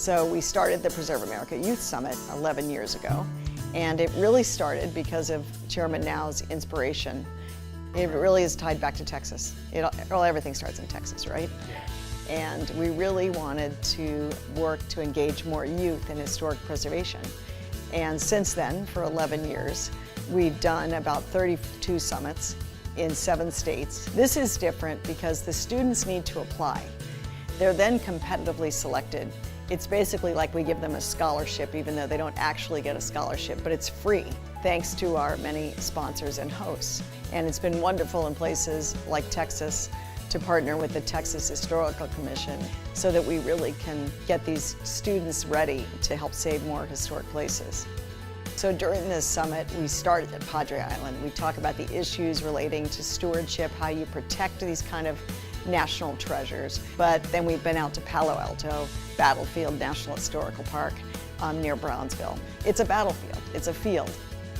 So we started the Preserve America Youth Summit 11 years ago, and it really started because of Chairman Now's inspiration. It really is tied back to Texas. Everything starts in Texas, right? And we really wanted to work to engage more youth in historic preservation. And since then, for 11 years, we've done about 32 summits in 7 states. This is different because the students need to apply. They're then competitively selected. It's basically like we give them a scholarship, even though they don't actually get a scholarship, but it's free, thanks to our many sponsors and hosts. And it's been wonderful in places like Texas to partner with the Texas Historical Commission so that we really can get these students ready to help save more historic places. So during this summit, we started at Padre Island. We talk about the issues relating to stewardship, how you protect these kind of national treasures. But then we've been out to Palo Alto, Battlefield National Historical Park near Brownsville. It's a battlefield, it's a field.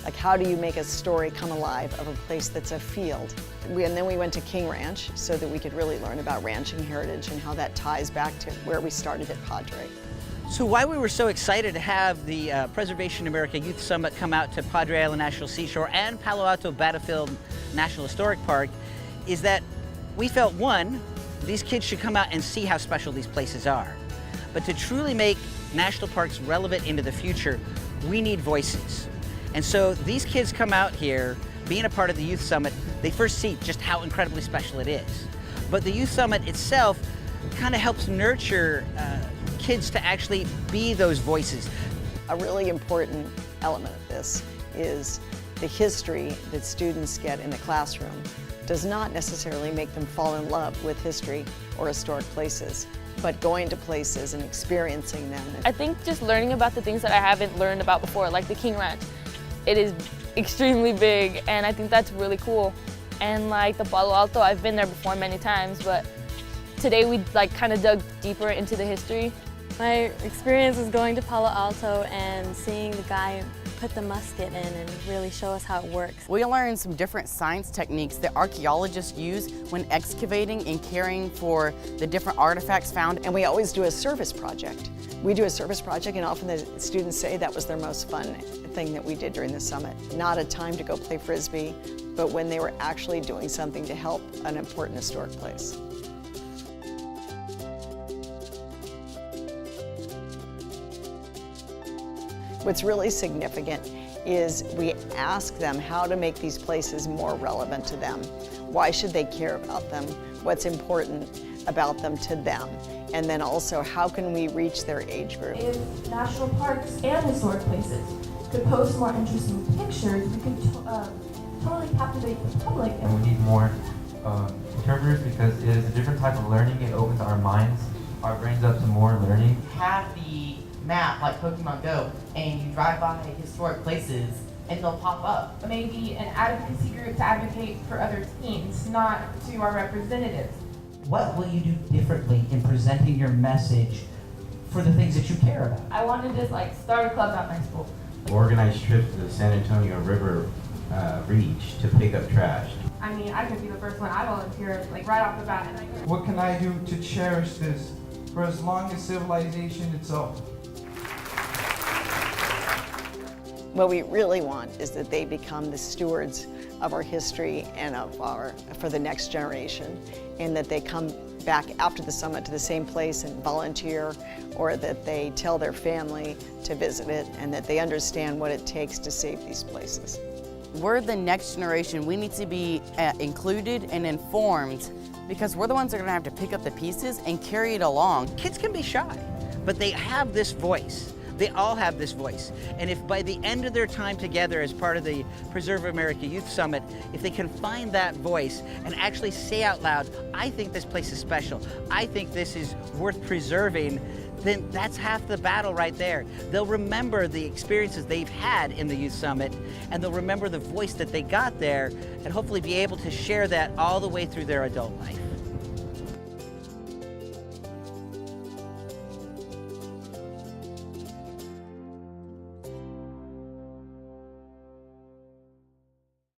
Like, how do you make a story come alive of a place that's a field? And then we went to King Ranch so that we could really learn about ranching heritage and how that ties back to where we started at Padre. So why we were so excited to have the Preservation America Youth Summit come out to Padre Island National Seashore and Palo Alto Battlefield National Historic Park is that we felt, one, these kids should come out and see how special these places are. But to truly make national parks relevant into the future, we need voices. And so these kids come out here, being a part of the Youth Summit, they first see just how incredibly special it is. But the Youth Summit itself kind of helps nurture kids to actually be those voices. A really important element of this is the history that students get in the classroom does not necessarily make them fall in love with history or historic places, but going to places and experiencing them. I think just learning about the things that I haven't learned about before, like the King Ranch. It is extremely big, and I think that's really cool. And like the Palo Alto, I've been there before many times, but today we kind of dug deeper into the history. My experience is going to Palo Alto and seeing the guy put the musket in and really show us how it works. We learned some different science techniques that archaeologists use when excavating and caring for the different artifacts found. And we always do a service project. We do a service project, and often the students say that was their most fun thing that we did during the summit. Not a time to go play Frisbee, but when they were actually doing something to help an important historic place. What's really significant is we ask them how to make these places more relevant to them. Why should they care about them? What's important about them to them? And then also, how can we reach their age group? If national parks and historic places could post more interesting pictures, we could totally captivate the public. And we need more interpreters because it is a different type of learning. It opens our minds, our brains up to more learning. Have the map like Pokemon Go, and you drive by historic places and they'll pop up. Maybe an advocacy group to advocate for other teams, not to our representatives. What will you do differently in presenting your message for the things that you care about? I wanted to start a club at my school. Organize trips to the San Antonio River Reach to pick up trash. I mean, I could be the first one. I volunteer right off the bat. What can I do to cherish this for as long as civilization itself? What we really want is that they become the stewards of our history and for the next generation, and that they come back after the summit to the same place and volunteer, or that they tell their family to visit it, and that they understand what it takes to save these places. We're the next generation. We need to be included and informed because we're the ones that are going to have to pick up the pieces and carry it along. Kids can be shy, but they have this voice. They all have this voice. And if by the end of their time together as part of the Preserve America Youth Summit, if they can find that voice and actually say out loud, I think this place is special, I think this is worth preserving, then that's half the battle right there. They'll remember the experiences they've had in the Youth Summit, and they'll remember the voice that they got there, and hopefully be able to share that all the way through their adult life.